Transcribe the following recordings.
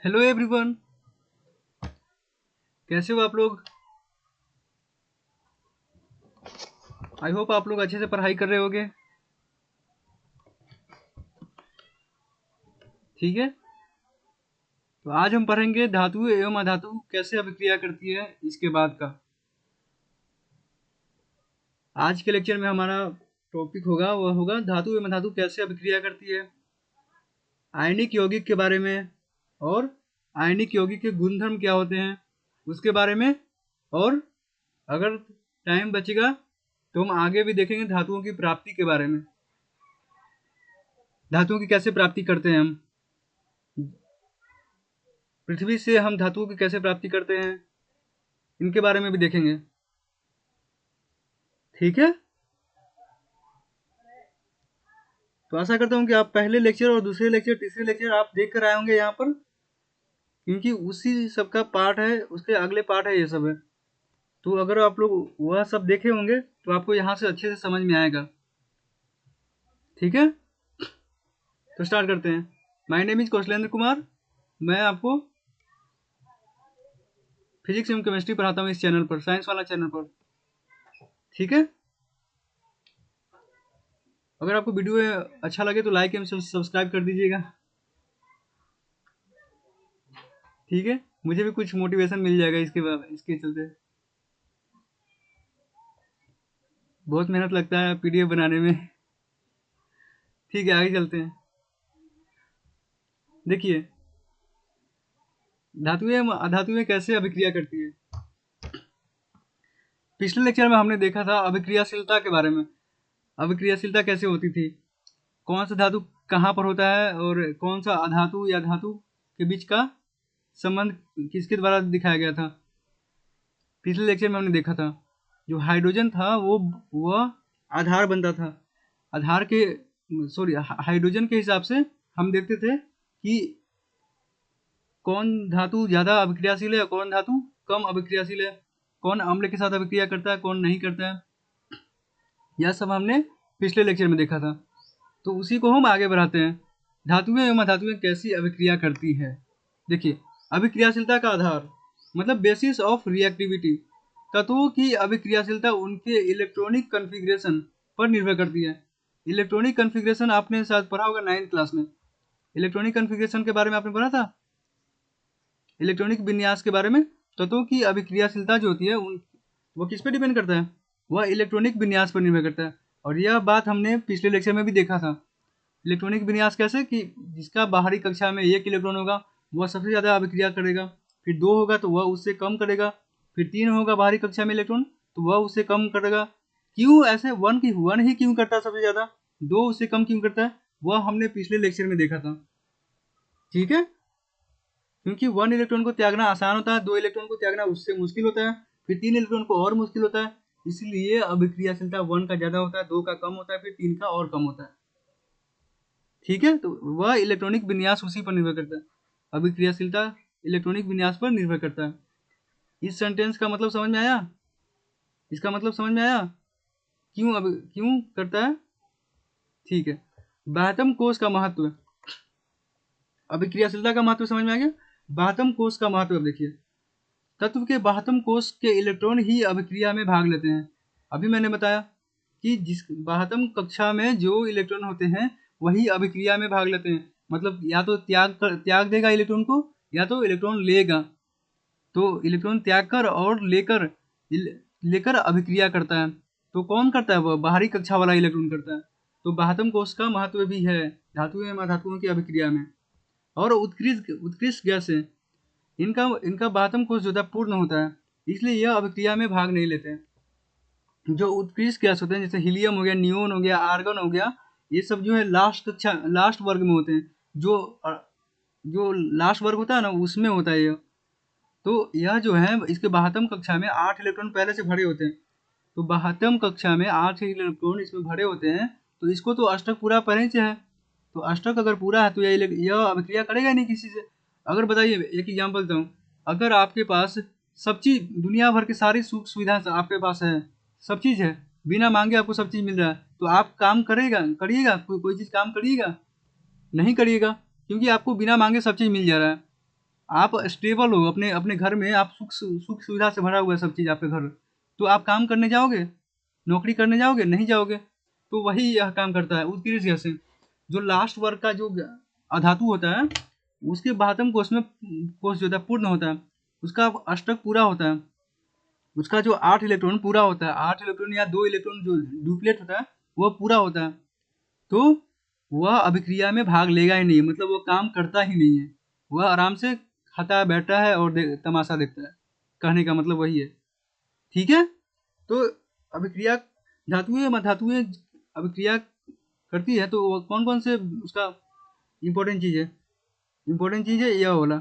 Hello everyone. कैसे हो आप लोग? आई होप आप लोग अच्छे से पढ़ाई कर रहे होगे। ठीक है, तो आज हम पढ़ेंगे धातु एवं अधातु कैसे अभिक्रिया करती है इसके बाद का। आज के लेक्चर में हमारा टॉपिक होगा वह होगा धातु एवं अधातु कैसे अभिक्रिया करती है, आयनिक यौगिक के बारे में, और आयनिक यौगिक के गुणधर्म क्या होते हैं उसके बारे में। और अगर टाइम बचेगा तो हम आगे भी देखेंगे धातुओं की प्राप्ति के बारे में, धातुओं की कैसे प्राप्ति करते हैं हम, पृथ्वी से हम धातुओं की कैसे प्राप्ति करते हैं इनके बारे में भी देखेंगे। ठीक है, तो आशा करता हूँ कि आप पहले लेक्चर और दूसरे लेक्चर तीसरे लेक्चर आप देख कर आए होंगे यहाँ पर, क्योंकि उसी सब का पार्ट है, उसके अगले पार्ट है ये सब है। तो अगर आप लोग वह सब देखे होंगे तो आपको यहाँ से अच्छे से समझ में आएगा। ठीक है, तो स्टार्ट करते हैं। My name is Kaushalendra Kumar. मैं आपको फिजिक्स एवं केमिस्ट्री पढ़ाता हूँ इस चैनल पर, साइंस वाला चैनल पर। ठीक है, अगर आपको वीडियो अच्छा लगे तो लाइक एवं सब्सक्राइब कर दीजिएगा। ठीक है, मुझे भी कुछ मोटिवेशन मिल जाएगा इसके चलते। बहुत मेहनत लगता है पीडीएफ बनाने में। ठीक है, आगे चलते हैं। देखिए, धातुएं अधातुएं कैसे अभिक्रिया करती है। पिछले लेक्चर में हमने देखा था अभिक्रियाशीलता के बारे में। अभिक्रियाशीलता कैसे होती थी, कौन सा धातु कहाँ पर होता है और कौन सा अधातु या धातु के बीच का संबंध किसके द्वारा दिखाया गया था। पिछले लेक्चर में हमने देखा था जो हाइड्रोजन था वह आधार बनता था। आधार के सॉरी हाइड्रोजन के हिसाब से हम देखते थे कि कौन धातु ज़्यादा अभिक्रियाशील है, कौन धातु कम अभिक्रियाशील है, कौन अम्ल के साथ अभिक्रिया करता है, कौन नहीं करता है। यह सब हमने पिछले लेक्चर में देखा था, तो उसी को हम आगे बढ़ाते हैं। धातुएं एवं अधातुएं कैसी अभिक्रिया करती है। देखिए, अभिक्रियाशीलता का आधार मतलब बेसिस ऑफ रिएक्टिविटी। तत्वों की अभिक्रियाशीलता उनके इलेक्ट्रॉनिक कॉन्फ़िगरेशन पर निर्भर करती है। इलेक्ट्रॉनिक कॉन्फ़िगरेशन आपने शायद पढ़ा होगा 9th क्लास में। इलेक्ट्रॉनिक कॉन्फ़िगरेशन के बारे में आपने पढ़ा था, इलेक्ट्रॉनिक विन्यास के बारे में। तत्वों की अभिक्रियाशीलता जो होती है वो किस पे डिपेंड करता है, वह इलेक्ट्रॉनिक विन्यास पर निर्भर करता है। और यह बात हमने पिछले लेक्चर में भी देखा था। इलेक्ट्रॉनिक विन्यास कैसे कि जिसका बाहरी कक्षा में 1 इलेक्ट्रॉन होगा वह सबसे ज़्यादा अभिक्रिया करेगा, फिर 2 होगा तो वह उससे कम करेगा, फिर 3 होगा बाहरी कक्षा में इलेक्ट्रॉन तो वह उससे कम करेगा। क्यों ऐसे, 1 ही क्यों करता है सबसे ज़्यादा, 2 उससे कम क्यों करता है, वह हमने पिछले लेक्चर में देखा था। ठीक है, क्योंकि 1 इलेक्ट्रॉन को त्यागना आसान होता है, 2 इलेक्ट्रॉन को त्यागना उससे मुश्किल होता है, फिर 3 इलेक्ट्रॉन को और मुश्किल होता है। इसलिए अभिक्रियाशीलता 1 का ज़्यादा होता है, 2 का कम होता है, फिर 3 का और कम होता है। ठीक है, तो वह इलेक्ट्रॉनिक विन्यास उसी पर निर्भर करता है। अभिक्रियाशीलता इलेक्ट्रॉनिक विन्यास पर निर्भर करता है। इस सेंटेंस का मतलब समझ में आया, इसका मतलब समझ में आया क्यों करता है। ठीक है, बाह्यतम कोश का महत्व, अभिक्रियाशीलता का महत्व समझ में आ गया। बाह्यतम कोश का महत्व अब देखिए, तत्व के बाह्यतम कोश के इलेक्ट्रॉन ही अभिक्रिया में भाग लेते हैं। अभी मैंने बताया कि जिस बाह्यतम कक्षा में जो इलेक्ट्रॉन होते हैं वही अभिक्रिया में भाग लेते हैं, मतलब या तो त्याग देगा इलेक्ट्रॉन को या तो इलेक्ट्रॉन लेगा। तो इलेक्ट्रॉन त्याग कर और लेकर अभिक्रिया करता है। तो कौन करता है, वह बाहरी कक्षा वाला इलेक्ट्रॉन करता है। तो बाह्यतम कोश का महत्व भी है धातु एवं अधातुओं की अभिक्रिया में। और उत्कृष्ट उत्कृष्ट गैस है, इनका इनका बाह्यतम कोश जो होता है पूर्ण होता है, इसलिए यह अभिक्रिया में भाग नहीं लेते हैं। जो उत्कृष्ट गैस होते हैं जैसे हीलियम हो गया, नियोन हो गया, आर्गन हो गया, ये सब जो है लास्ट वर्ग में होते हैं। जो लास्ट वर्ग होता है ना उसमें होता है यह। तो यह जो है इसके बाह्यतम कक्षा में 8 इलेक्ट्रॉन पहले से भरे होते हैं। तो बाह्यतम कक्षा में 8 इलेक्ट्रॉन इसमें भरे होते हैं, तो इसको तो अष्टक पूरा पहले से है। तो अष्टक अगर पूरा है तो यह अभिक्रिया करेगा नहीं किसी से। अगर बताइए, एक एग्जाम्पल देता हूँ, अगर आपके पास सब चीज़ दुनिया भर की सारी सुख सुविधा आपके पास है, सब चीज़ है, बिना मांगे आपको सब चीज़ मिल रहा है, तो आप काम करिएगा कोई चीज़ काम करिएगा नहीं करिएगा, क्योंकि आपको बिना मांगे सब चीज़ मिल जा रहा है। आप स्टेबल हो, अपने अपने घर में आप सुख सुविधा से भरा हुआ है सब चीज़ आपके घर, तो आप काम करने जाओगे, नौकरी करने जाओगे? नहीं जाओगे। तो वही यह काम करता है उत्कीर्ष गैस से। जो लास्ट वर्ग का जो अधातु होता है, उसके बातम कोष में कोष जो होता है पूर्ण होता है, उसका अष्टक पूरा होता है, उसका जो 8 इलेक्ट्रॉन पूरा होता है, 8 इलेक्ट्रॉन या 2 इलेक्ट्रॉन जो ड्यूप्लेट होता है वह पूरा होता है, तो वह अभिक्रिया में भाग लेगा ही नहीं, मतलब वो काम करता ही नहीं है, वह आराम से खाता बैठा है और तमाशा देखता है। कहने का मतलब वही है। ठीक है, तो अभिक्रिया धातुएं धातुएं अभिक्रिया करती है, तो वो कौन कौन से उसका इम्पोर्टेंट चीज़ है? इम्पोर्टेंट चीज़ है यह वाला,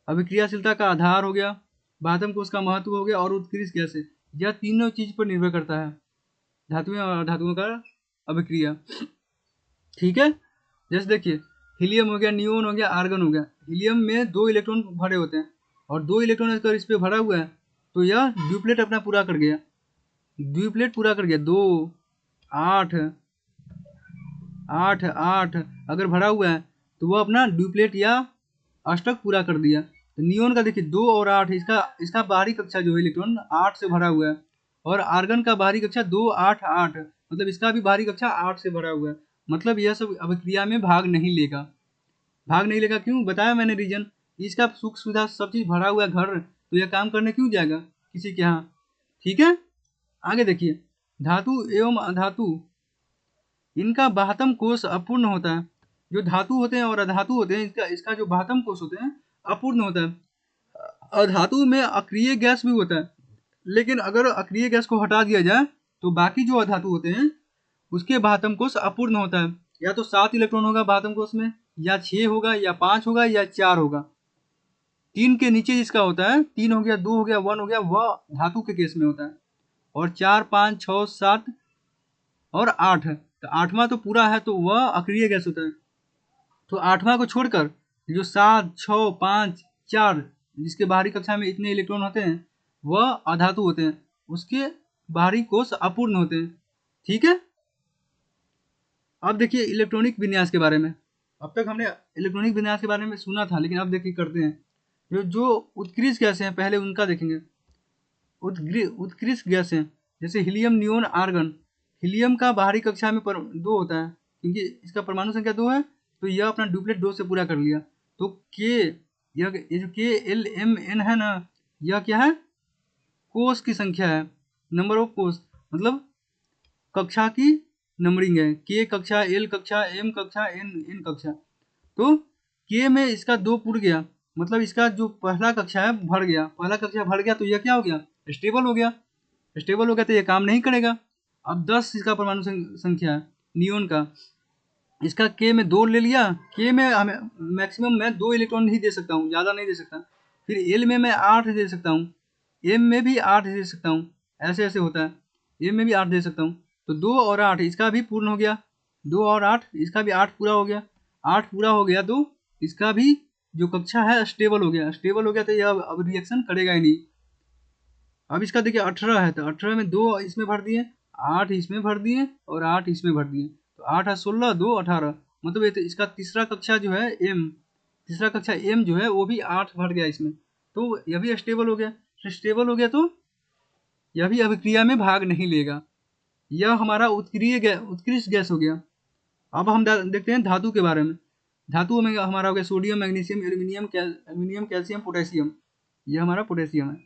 अभिक्रियाशीलता का आधार हो गया, बातम कोष का महत्व हो गया और उत्कृष्ट गैस है। यह तीनों चीज पर निर्भर करता है धातुएं और धातुओं का अभिक्रिया। ठीक है, जैसे देखिए हीलियम हो गया, नियोन हो गया, आर्गन हो गया। हीलियम में 2 इलेक्ट्रॉन भरे होते हैं और 2 इलेक्ट्रॉन अगर इस पे भरा हुआ है तो यह ड्यूप्लेट अपना पूरा कर गया, ड्यूप्लेट पूरा कर गया। 2 8 8 8 अगर भरा हुआ है तो वह अपना ड्यूप्लेट या अष्टक पूरा कर दिया। तो नियोन का देखिए 2 और 8, इसका इसका बाहरी कक्षा जो है इलेक्ट्रॉन 8 से भरा हुआ है, और आर्गन का बाहरी कक्षा 2 8 8, मतलब इसका भी बाहरी कक्षा 8 से भरा हुआ है। मतलब यह सब अभिक्रिया में भाग नहीं लेगा। भाग नहीं लेगा क्यों? बताया मैंने रीजन। इसका सुख सुविधा सब चीज भरा हुआ है घर, तो यह काम करने क्यों जाएगा किसी के यहाँ? ठीक है, आगे देखिए धातु एवं अधातु, इनका बाह्यतम कोष अपूर्ण होता है। जो धातु होते हैं और अधातु होते हैं, इसका इसका जो बाह्यतम कोष होते हैं अपूर्ण होता है। अधातु में अक्रिय गैस भी होता है, लेकिन अगर अक्रिय गैस को हटा दिया जाए तो बाकी जो अधातु होते हैं उसके बाह्यतम कोष अपूर्ण होता है। या तो 7 इलेक्ट्रॉन होगा बाह्यतम कोष में, या 6 होगा, या 5 होगा, या 4 होगा। 3 के नीचे जिसका होता है, 3 हो गया, 2 हो गया, 1 हो गया, वह धातु के केस में होता है। और 4 5 6 7 और 8, तो 8वां तो पूरा है, तो वह अक्रिय गैस होता है। तो 8वां को छोड़कर जो 7 6 5 4 जिसके बाहरी कक्षा में इतने इलेक्ट्रॉन होते हैं वह अधातु होते हैं, उसके बाहरी कोष अपूर्ण होते हैं। ठीक है, अब देखिए इलेक्ट्रॉनिक विन्यास के बारे में। अब तक हमने इलेक्ट्रॉनिक विन्यास के बारे में सुना था, लेकिन अब देखिए करते हैं। जो जो उत्कृष्ट गैसें हैं पहले उनका देखेंगे। उत्कृष्ट गैसें जैसे हीलियम, नियोन, आर्गन। हीलियम का बाहरी कक्षा में 2 होता है, क्योंकि इसका परमाणु संख्या 2 है, तो यह अपना डुप्लेट 2 से पूरा कर लिया। तो के, ये जो के एल एम एन है ना, यह क्या है? कोष की संख्या है, नंबर ऑफ कोष, मतलब कक्षा की नंबरिंग है। के कक्षा, एल कक्षा, एम कक्षा, एन एन कक्षा। तो के में इसका 2 पुर गया, मतलब इसका जो पहला कक्षा है भर गया, पहला कक्षा भर गया, तो यह क्या हो गया? स्टेबल हो गया। स्टेबल हो गया तो ये काम नहीं करेगा। अब 10 इसका परमाणु संख्या है नियोन का, इसका के में 2 ले लिया। के में हमें मैक्सिमम मैं 2 इलेक्ट्रॉन ही दे सकता हूँ, ज़्यादा नहीं दे सकता। फिर एल में मैं 8 दे सकता हूँ, एम में भी 8 दे सकता हूँ, ऐसे ऐसे होता है। एम में भी 8 दे सकता हूँ, तो 2 और 8 इसका भी पूर्ण हो गया, 2 और 8 इसका भी 8 पूरा हो गया। 8 पूरा हो गया तो इसका भी जो कक्षा है स्टेबल हो गया। स्टेबल हो गया तो यह अब रिएक्शन करेगा ही नहीं। अब इसका देखिए 18 है, तो 18 में 2 इसमें भर दिए, 8 इसमें भर दिए और 8 इसमें भर दिए, तो 8 है 16, 2 18, मतलब ये तो इसका तीसरा कक्षा जो है एम, तीसरा कक्षा एम जो है वो भी 8 भर गया इसमें, तो यह भी स्टेबल हो गया। स्टेबल हो गया तो यह भी अभिक्रिया में भाग नहीं लेगा। यह हमारा उत्कृष्ट गैस हो गया। अब हम देखते हैं धातु के बारे में। धातु में हमारा हो गया sodium, magnesium, aluminium, calcium, potassium. यह हमारा पोटेशियम है।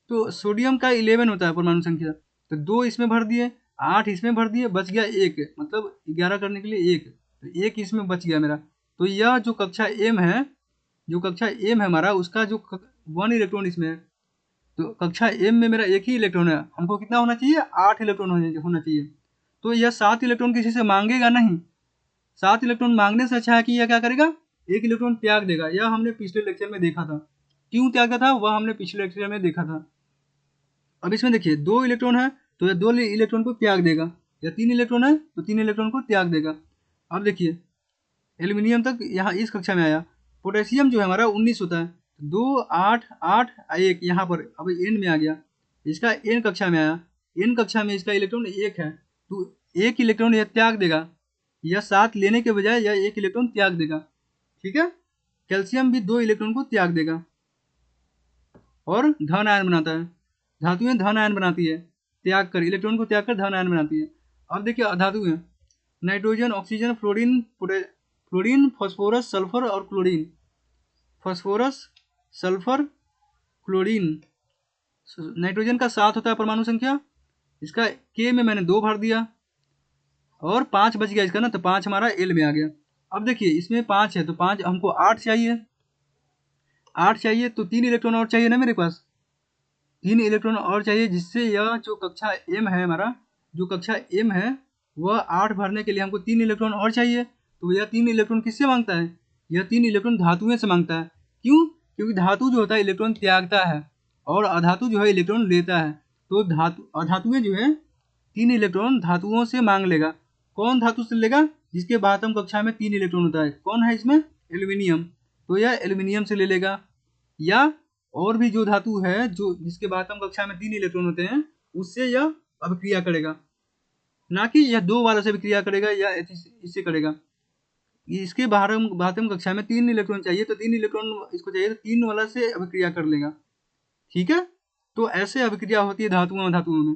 तो सोडियम का 11 होता है परमाणु संख्या, तो 2 इसमें भर दिए, 8 इसमें भर दिए, बच गया 1, मतलब 11 करने के लिए 1, तो 1 इसमें बच गया मेरा। तो यह जो कक्षा एम है, जो कक्षा एम है हमारा, उसका जो 1 इलेक्ट्रॉन इसमें है, तो कक्षा एम में मेरा 1 ही इलेक्ट्रॉन है। हमको कितना होना चाहिए? 8 इलेक्ट्रॉन होना चाहिए। तो यह 7 इलेक्ट्रॉन किसी से मांगेगा नहीं। 7 इलेक्ट्रॉन मांगने से अच्छा है कि यह क्या करेगा? 1 इलेक्ट्रॉन त्याग देगा। यह हमने पिछले लेक्चर में देखा था। क्यों त्यागा था वह हमने पिछले लेक्चर में देखा था। अब इसमें देखिए 2 इलेक्ट्रॉन है तो यह 2 इलेक्ट्रॉन को त्याग देगा, या 3 इलेक्ट्रॉन है तो 3 इलेक्ट्रॉन को त्याग देगा। अब देखिए एल्यूमिनियम तक यहाँ इस कक्षा में आया। पोटेशियम जो है हमारा 19 होता है, 2 8 8 1 यहाँ पर अब एन में आ गया, इसका एन कक्षा में आया। एन कक्षा में इसका इलेक्ट्रॉन 1 है, तो 1 इलेक्ट्रॉन यह त्याग देगा। यह 7 लेने के बजाय यह 1 इलेक्ट्रॉन त्याग देगा। ठीक है, कैल्शियम भी 2 इलेक्ट्रॉन को त्याग देगा और धन आयन बनाता है। धातुएं धन आयन बनाती है, त्याग कर, इलेक्ट्रॉन को त्याग कर धन आयन बनाती है। अब देखिए अधातुएं, nitrogen, oxygen, fluorine, fluorine, phosphorus, sulphur और chlorine. Phosphorus, sulphur, chlorine. Nitrogen का 7 होता है परमाणु संख्या, इसका के में मैंने 2 भर दिया और 5 बच गया इसका ना, तो 5 हमारा एल में आ गया। अब देखिए इसमें 5 है तो 5 हमको 8 चाहिए, 8 चाहिए तो 3 इलेक्ट्रॉन और चाहिए ना मेरे पास, 3 इलेक्ट्रॉन और चाहिए, जिससे यह जो कक्षा एम है हमारा, जो कक्षा एम है वह 8 भरने के लिए हमको 3 इलेक्ट्रॉन और चाहिए। तो यह 3 इलेक्ट्रॉन किससे मांगता है? यह 3 इलेक्ट्रॉन धातुएं से मांगता है। क्यों? क्योंकि धातु जो होता है इलेक्ट्रॉन त्यागता है और अधातु जो है इलेक्ट्रॉन लेता है। तो अधातुएं जो है 3 इलेक्ट्रॉन धातुओं से मांग लेगा। कौन धातु से लेगा? जिसके बातम कक्षा में 3 इलेक्ट्रॉन होता है। कौन है इसमें? एल्यूमिनियम। तो यह एल्यूमिनियम से ले लेगा, या और भी जो धातु है जो जिसके बातम कक्षा में 3 इलेक्ट्रॉन होते हैं उससे यह अभिक्रिया करेगा, ना कि यह 2 वाला से अभिक्रिया करेगा या इससे करेगा। इसके बातम कक्षा में 3 इलेक्ट्रॉन चाहिए तो 3 इलेक्ट्रॉन इसको चाहिए तो 3 वाला से अभिक्रिया कर लेगा। ठीक है, तो ऐसे अभिक्रिया होती है धातुओं और धातुओं में।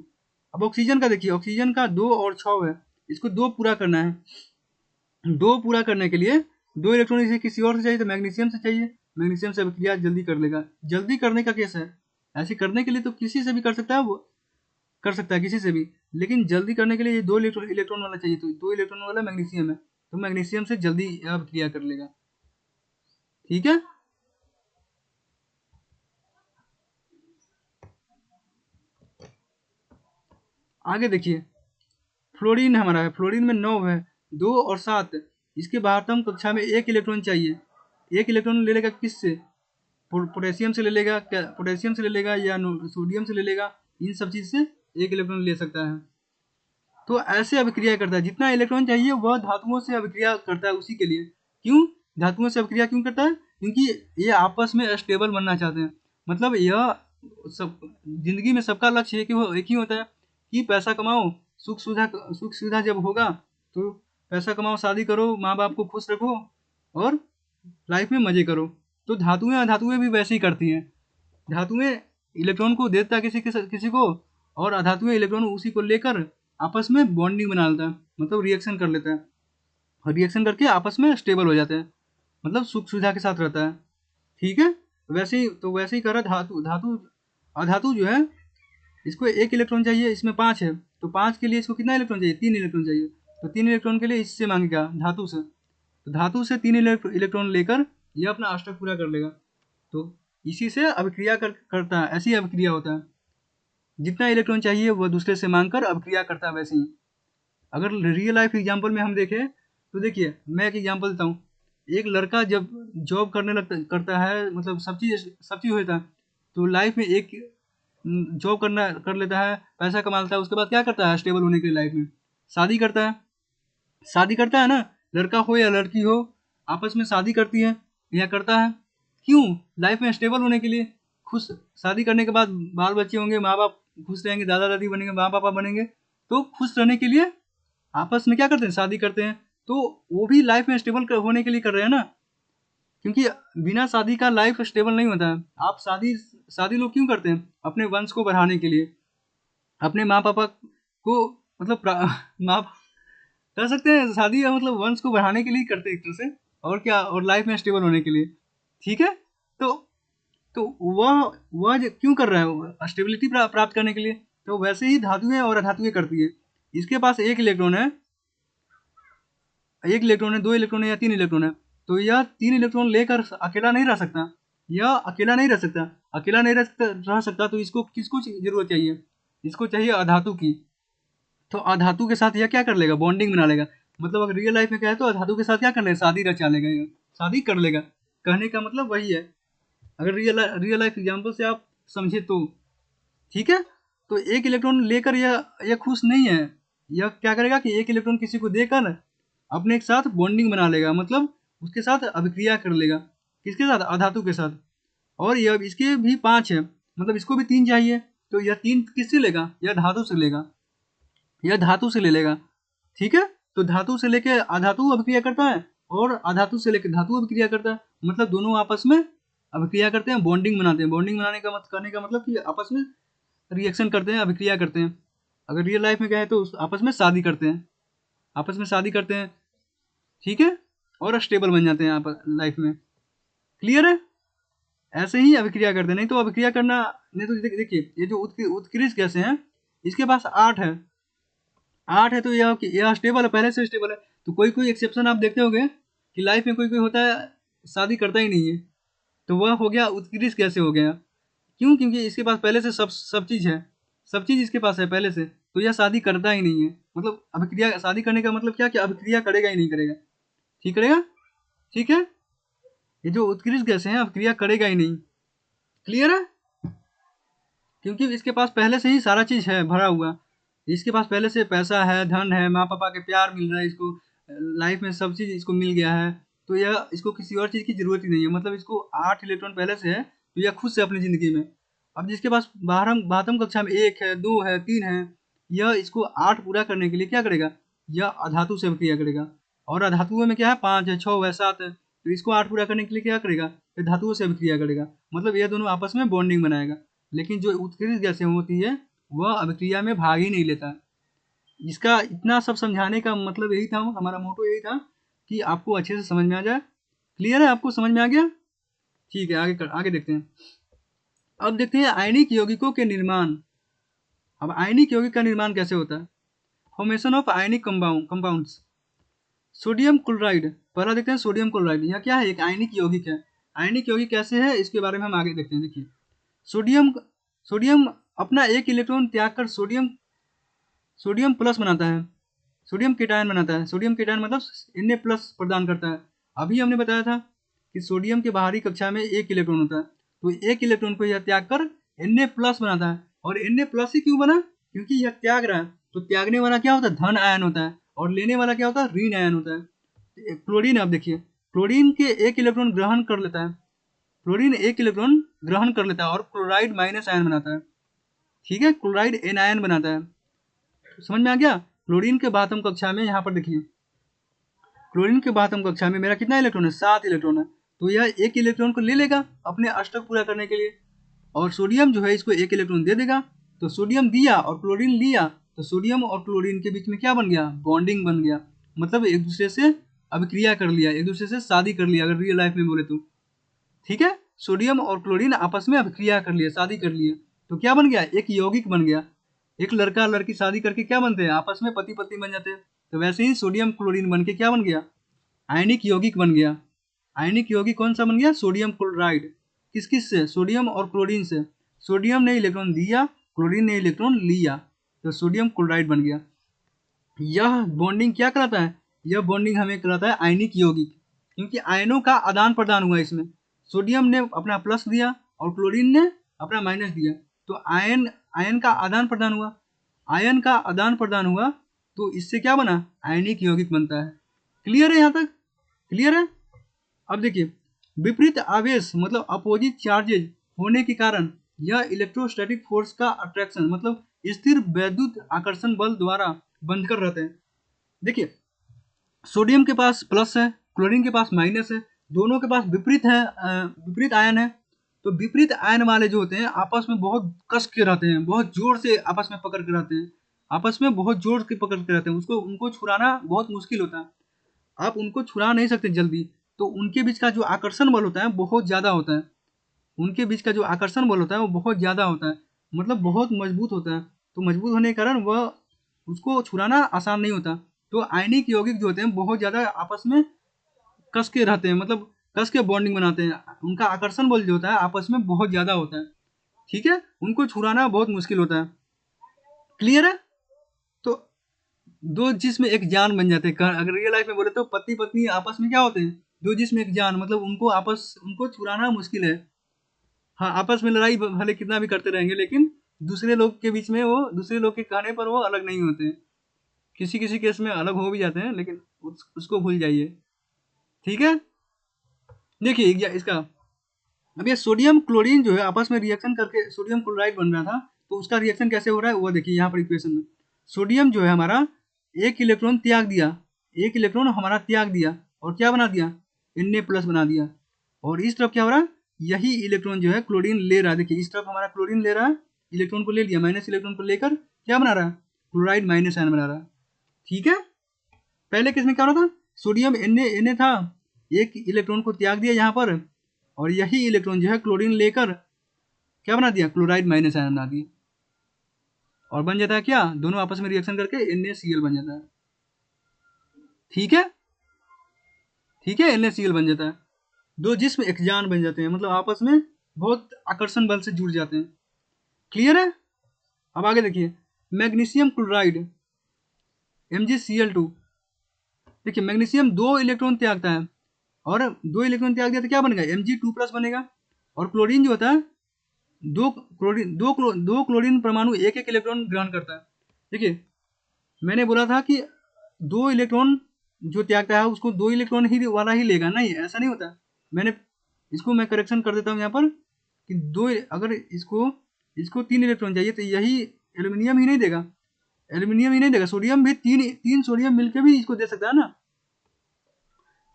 अब ऑक्सीजन का देखिए, ऑक्सीजन का 2 और 6 है, इसको 2 पूरा करना है। 2 पूरा करने के लिए 2 इलेक्ट्रॉन इसे किसी और से चाहिए तो मैग्नीशियम से चाहिए, मैग्नीशियम से अभिक्रिया जल्दी कर लेगा। जल्दी करने का केस है, ऐसे करने के लिए तो किसी से भी कर सकता है, वो कर सकता है किसी से भी, लेकिन जल्दी करने के लिए ये 2 इलेक्ट्रॉन वाला चाहिए, तो 2 इलेक्ट्रॉन वाला मैग्नीशियम है, तो मैग्नीशियम से जल्दी अभिक्रिया कर लेगा। ठीक है, आगे देखिए फ्लोरीन हमारा है, फ्लोरीन में 9 है, 2 और 7। इसके बाहरतम कक्षा में 1 इलेक्ट्रॉन चाहिए। 1 इलेक्ट्रॉन ले लेगा किससे? पोटेशियम से ले लेगा, पोटेशियम से ले लेगा या सोडियम से ले लेगा, इन सब चीज़ से 1 इलेक्ट्रॉन ले सकता है। तो ऐसे अभिक्रिया करता है, जितना इलेक्ट्रॉन चाहिए वह धातुओं से अभिक्रिया करता है उसी के लिए। क्यों धातुओं से अभिक्रिया क्यों करता है? क्योंकि ये आपस में स्टेबल बनना चाहते हैं। मतलब यह सब जिंदगी में सबका लक्ष्य है कि वो एक ही होता है कि पैसा कमाओ, सुख सुविधा जब होगा तो पैसा कमाओ, शादी करो, माँ बाप को खुश रखो और लाइफ में मजे करो। तो धातुएं भी वैसे ही करती हैं। धातुएं इलेक्ट्रॉन को देता है किसी को, और अधातुएं इलेक्ट्रॉन उसी को लेकर आपस में बॉन्डिंग बना लेता है, मतलब रिएक्शन कर लेता है, और रिएक्शन करके आपस में स्टेबल हो जाते हैं, मतलब सुख सुविधा के साथ रहता है। ठीक है, वैसे ही कर रहा धातु धातु अधातु जो है इसको 1 इलेक्ट्रॉन चाहिए, इसमें 5 है, तो 5 के लिए इसको कितना इलेक्ट्रॉन चाहिए? 3 इलेक्ट्रॉन चाहिए। तो 3 इलेक्ट्रॉन के लिए इससे मांगेगा धातु से, तो धातु से 3 इलेक्ट्रॉन लेकर यह अपना अष्टक पूरा कर लेगा। तो इसी से अभिक्रिया करता है, ऐसी अभिक्रिया होता है। जितना इलेक्ट्रॉन चाहिए वह दूसरे से मांगकर अभिक्रिया करता है। वैसे ही अगर रियल लाइफ एग्जांपल में हम देखें तो देखिए मैं एक एग्जांपल देता हूँ। एक लड़का जब जॉब करता है, मतलब सब चीज़ होता है, तो लाइफ में एक जॉब कर लेता है, पैसा कमा लेता है, उसके बाद क्या करता है? स्टेबल होने के लिए लाइफ में शादी करता है। शादी करता है ना, लड़का हो या लड़की हो, आपस में शादी करती है या करता है। क्यों? लाइफ में स्टेबल होने के लिए, खुश। शादी करने के बाद बाल बच्चे होंगे, माँ बाप खुश रहेंगे, दादा दादी बनेंगे, माँ पापा बनेंगे, तो खुश रहने के लिए आपस में क्या करते हैं? शादी करते हैं। तो वो भी लाइफ में स्टेबल होने के लिए कर रहे हैं ना, क्योंकि बिना शादी का लाइफ स्टेबल नहीं होता है। आप शादी लोग क्यों करते हैं? अपने वंश को बढ़ाने के लिए, अपने माँ पापा को, मतलब माँ कर सकते हैं शादी, मतलब वंश को बढ़ाने के लिए करते हैं एक तरह से, और क्या, और लाइफ में स्टेबल होने के लिए। ठीक है, तो तो वह क्यों कर रहा है? स्टेबिलिटी प्राप्त करने के लिए। तो वैसे ही धातुएं और अधातुएं करती है। इसके पास 1 इलेक्ट्रॉन है, 1 इलेक्ट्रॉन है, 2 इलेक्ट्रॉन है या 3 इलेक्ट्रॉन है, तो यह 3 इलेक्ट्रॉन लेकर अकेला नहीं रह सकता। यह अकेला नहीं रह सकता, रह सकता तो इसको किसको जरूरत चाहिए? इसको चाहिए अधातु की। तो अधातु के साथ यह क्या कर लेगा? बॉन्डिंग बना लेगा। मतलब अगर रियल लाइफ में क्या है तो अधातु के साथ क्या कर लेगा? शादी रचा लेगा, शादी कर लेगा। कहने का मतलब वही है, अगर रियल लाइफ एग्जाम्पल से आप समझे तो। ठीक है, तो 1 इलेक्ट्रॉन लेकर यह खुश नहीं है। यह क्या करेगा कि 1 इलेक्ट्रॉन किसी को देकर अपने एक साथ बॉन्डिंग बना लेगा, मतलब उसके साथ अभिक्रिया कर लेगा। किसके साथ? अधातु के साथ। और यह इसके भी 5 है, मतलब इसको भी 3 चाहिए, तो यह 3 किससे लेगा? यह धातु से लेगा, यह धातु से ले लेगा। ठीक है, तो धातु से लेके अधातु अभिक्रिया करता है और अधातु से लेके धातु अभिक्रिया करता है। मतलब दोनों आपस में अभिक्रिया करते हैं, बॉन्डिंग बनाते हैं। बॉन्डिंग बनाने का करने का मतलब कि आपस में रिएक्शन करते हैं, अभिक्रिया करते हैं। अगर रियल लाइफ में क्या है तो आपस में शादी करते हैं, आपस में शादी करते हैं, ठीक है, और स्टेबल बन जाते हैं आप लाइफ में। क्लियर है? ऐसे ही अभिक्रिया करते हैं। नहीं तो अभिक्रिया करना नहीं तो देखिए ये जो उत्कृष्ट गैसें हैं इसके पास 8 है, 8 है तो यह स्टेबल है, पहले से स्टेबल है। तो कोई कोई एक्सेप्शन आप देखते होंगे कि लाइफ में कोई कोई होता है शादी करता ही नहीं है, तो वह हो गया उत्कृष्ट कैसे हो गया। क्यों? क्योंकि इसके पास पहले से सब चीज़ है, सब चीज़ इसके पास है पहले से, तो यह शादी करता ही नहीं है। मतलब अभिक्रिया, शादी करने का मतलब क्या कि अभिक्रिया करेगा ही नहीं करेगा। ठीक करेगा? ठीक है, ये जो उत्कृष्ट गैस है अभिक्रिया करेगा ही नहीं। क्लियर है? क्योंकि इसके पास पहले से ही सारा चीज़ है भरा हुआ, इसके पास पहले से पैसा है, धन है, माँ पापा के प्यार मिल रहा है इसको, लाइफ में सब चीज़ इसको मिल गया है, तो यह इसको किसी और चीज़ की ज़रूरत ही नहीं है। मतलब इसको 8 इलेक्ट्रॉन पहले से है, तो यह खुद से अपनी ज़िंदगी में। अब जिसके पास बारहम कक्षा में 1 है, 2 है, 3 है, यह इसको 8 पूरा करने के लिए क्या करेगा, यह अधातु से अभिक्रिया करेगा। और अधातुओं में क्या है, 5 है, 6 है, 7 है, तो इसको 8 पूरा करने के लिए क्या करेगा, ये धातुओं से अभिक्रिया करेगा। मतलब यह दोनों आपस में बॉन्डिंग बनाएगा। लेकिन जो उत्कृष्ट गैसें होती है वह अभिक्रिया में भाग ही नहीं लेता। इसका इतना सब समझाने का मतलब यही था, हमारा मोटो यही था कि आपको अच्छे से समझ में आ जाए। क्लियर है? आपको समझ में आ गया? ठीक है, आगे देखते हैं। अब देखते हैं आयनिक यौगिकों के निर्माण। अब आयनिक यौगिक का निर्माण कैसे होता है? Formation of ionic compounds. Sodium chloride, पहला देखते हैं सोडियम क्लोराइड। यह क्या है? एक आयनिक यौगिक है। आयनिक यौगिक कैसे है इसके बारे में हम आगे देखते हैं। देखिए सोडियम सोडियम अपना एक इलेक्ट्रॉन त्याग कर सोडियम प्लस बनाता है, सोडियम केटायन बनाता है। सोडियम केटायन मतलब Na प्लस प्रदान करता है। अभी हमने बताया था कि सोडियम के बाहरी कक्षा में एक इलेक्ट्रॉन होता है, तो एक इलेक्ट्रॉन को यह त्याग कर Na प्लस बनाता है। और Na प्लस ही क्यों बना? क्योंकि यह त्याग रहा है, तो त्यागने वाला क्या होता है? धन आयन होता है, और लेने वाला क्या होता है? ऋण आयन होता है। क्लोरीन, आप देखिए क्लोरीन के एक इलेक्ट्रॉन ग्रहण कर लेता है, क्लोरीन एक इलेक्ट्रॉन ग्रहण कर लेता है और क्लोराइड माइनस आयन बनाता है। ठीक है, क्लोराइड एनायन बनाता है। समझ में आ गया? क्लोरीन के बातम कक्षा में, यहाँ पर देखिए क्लोरीन के बातम कक्षा में मेरा कितना इलेक्ट्रॉन है? 7 इलेक्ट्रॉन है, तो यह एक इलेक्ट्रॉन को ले लेगा अपने अष्टक पूरा करने के लिए, और सोडियम जो है इसको एक इलेक्ट्रॉन दे देगा। तो सोडियम दिया और क्लोरीन लिया, तो सोडियम और क्लोरीन के बीच में क्या बन गया? बॉन्डिंग बन गया। मतलब एक दूसरे से अभिक्रिया कर लिया, एक दूसरे से शादी कर लिया, अगर रियल लाइफ में बोले तो। ठीक है, सोडियम और क्लोरीन आपस में अभिक्रिया कर लिया, शादी कर लिए, तो क्या बन गया? एक यौगिक बन गया। एक लड़का लड़की शादी करके क्या बनते हैं? आपस में पति पत्नी बन जाते हैं। तो वैसे ही सोडियम क्लोरीन बन के क्या बन गया? आयनिक यौगिक बन गया। आयनिक यौगिक कौन सा बन गया? Sodium chloride. किस किस से? सोडियम और क्लोरीन से। सोडियम ने इलेक्ट्रॉन दिया, क्लोरीन ने इलेक्ट्रॉन लिया, तो सोडियम क्लोराइड बन गया। यह बॉन्डिंग क्या कहलाता है? यह बॉन्डिंग हमें कहलाता है आयनिक यौगिक, क्योंकि आयनों का आदान प्रदान हुआ इसमें। सोडियम ने अपना प्लस दिया और क्लोरीन ने अपना माइनस दिया, तो आयन आयन का आदान प्रदान हुआ। आयन का आदान प्रदान हुआ तो इससे क्या बना? आयनिक यौगिक बनता है। क्लियर है यहाँ तक? क्लियर है? अब देखिए विपरीत आवेश मतलब अपोजिट चार्जेज होने के कारण यह इलेक्ट्रोस्टैटिक फोर्स का अट्रैक्शन मतलब स्थिर वैद्युत आकर्षण बल द्वारा बंधकर रहते हैं। देखिए सोडियम के पास प्लस है, क्लोरीन के पास माइनस है, दोनों के पास विपरीत है, विपरीत आयन है। तो विपरीत आयन वाले जो होते हैं आपस में बहुत कस के रहते हैं, बहुत जोर से आपस में पकड़ के रहते हैं, आपस में बहुत जोर के पकड़ के रहते हैं, उसको उनको छुड़ाना बहुत मुश्किल होता है। आप उनको छुड़ा नहीं सकते जल्दी, तो उनके बीच का जो आकर्षण बल होता है बहुत ज़्यादा होता है। उनके बीच का जो आकर्षण बल होता है वो बहुत ज़्यादा होता है, मतलब बहुत मजबूत होता है। तो मजबूत होने के कारण वह उसको छुड़ाना आसान नहीं होता। तो आयनिक यौगिक जो होते हैं बहुत ज़्यादा आपस में कस के रहते हैं, मतलब कस के बॉन्डिंग बनाते हैं। उनका आकर्षण बल जो होता है आपस में बहुत ज़्यादा होता है। ठीक है, उनको छुड़ाना बहुत मुश्किल होता है। क्लियर है? तो दो जिस्म एक जान बन जाते हैं। अगर रियल लाइफ में बोले तो पति पत्नी आपस में क्या होते हैं? दो जिस्म एक जान, मतलब उनको छुड़ाना मुश्किल है। हाँ, आपस में लड़ाई भले कितना भी करते रहेंगे, लेकिन दूसरे लोग के बीच में वो दूसरे लोग के कहने पर वो अलग नहीं होते हैं। किसी किसी केस में अलग हो भी जाते हैं, लेकिन उसको भूल जाइए। ठीक है, देखिए इसका अब ये सोडियम क्लोरीन जो है आपस में रिएक्शन करके सोडियम क्लोराइड बन रहा था, तो उसका रिएक्शन कैसे हो रहा है वो देखिए यहाँ पर इक्वेशन में। सोडियम जो है हमारा एक इलेक्ट्रॉन त्याग दिया, एक इलेक्ट्रॉन हमारा त्याग दिया और क्या बना दिया? Na प्लस बना दिया। और इस तरफ क्या हो रहा है, यही इलेक्ट्रॉन जो है क्लोरीन ले रहा है। देखिए इस तरफ हमारा क्लोरीन ले रहा है, इलेक्ट्रॉन को ले लिया, माइनस इलेक्ट्रॉन को लेकर क्या बना रहा है, क्लोराइड माइनस आयन बना रहा है। ठीक है, पहले किसमें क्या हो रहा था, सोडियम Na था, एक इलेक्ट्रॉन को त्याग दिया यहाँ पर, और यही इलेक्ट्रॉन जो है क्लोरीन लेकर क्या बना दिया, क्लोराइड माइनस आयन बना दिया, और बन जाता है क्या, दोनों आपस में रिएक्शन करके NaCl बन जाता है। ठीक है, ठीक है, NaCl बन जाता है। दो जिस्म एक जान बन जाते हैं, मतलब आपस में बहुत आकर्षण बल से जुड़ जाते हैं। क्लियर है। अब आगे देखिए, मैग्नीशियम क्लोराइड MgCl2। देखिए मैग्नीशियम 2 इलेक्ट्रॉन त्यागता है, और 2 इलेक्ट्रॉन त्याग दिया तो क्या बनेगा, Mg2+ बनेगा। और क्लोरीन जो होता है, दो क्लोरीन परमाणु एक एक इलेक्ट्रॉन ग्रहण करता है। देखिए मैंने बोला था कि 2 इलेक्ट्रॉन जो त्यागता है उसको 2 इलेक्ट्रॉन ही वाला ही लेगा, नहीं ऐसा नहीं होता। मैं करेक्शन कर देता हूँ यहाँ पर कि अगर इसको 3 इलेक्ट्रॉन चाहिए तो यही एल्यूमिनियम ही नहीं देगा, सोडियम भी तीन सोडियम मिलके भी इसको दे सकता है ना,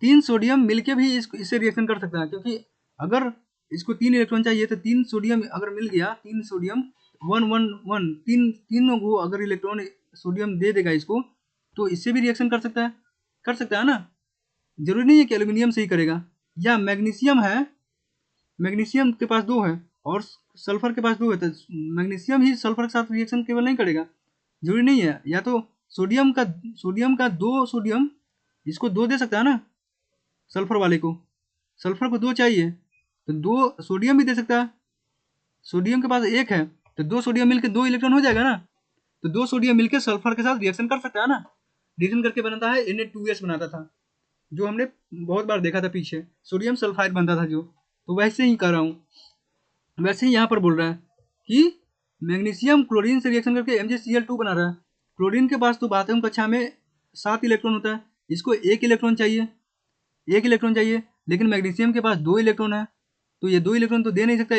3 सोडियम मिलके भी इससे रिएक्शन कर सकता है, क्योंकि अगर इसको 3 इलेक्ट्रॉन चाहिए तो 3 सोडियम अगर मिल गया, 3 सोडियम 1 1 1 तीनों को अगर इलेक्ट्रॉन सोडियम दे देगा इसको, तो इससे भी रिएक्शन कर सकता है ना। जरूरी नहीं है कि एल्यूमिनियम से ही करेगा। या मैग्नीशियम है, मैग्नीशियम के पास 2 है और सल्फर के पास 2 है, तो मैग्नीशियम ही सल्फर के साथ रिएक्शन केवल नहीं करेगा, जरूरी नहीं है। या तो सोडियम का 2 सोडियम इसको 2 दे सकता है ना, सल्फर वाले को, सल्फर को 2 चाहिए तो 2 सोडियम भी दे सकता है। सोडियम के पास 1 है तो 2 सोडियम मिलकर 2 इलेक्ट्रॉन हो जाएगा ना, तो 2 सोडियम मिलकर सल्फर के साथ रिएक्शन कर सकता है ना, रिएक्शन करके बनता है Na2S बनाता था, जो हमने बहुत बार देखा था पीछे, सोडियम सल्फाइड बनता था जो। तो वैसे ही कर रहा हूँ, वैसे ही यहाँ पर बोल रहा है कि मैग्नीशियम क्लोरीन से रिएक्शन करके MgCl2 बना रहा है। क्लोरीन के पास तो बात कक्षा में 7 इलेक्ट्रॉन होता है, इसको 1 इलेक्ट्रॉन चाहिए, लेकिन मैग्नीशियम के पास 2 इलेक्ट्रॉन है, तो ये 2 इलेक्ट्रॉन तो दे नहीं सकता।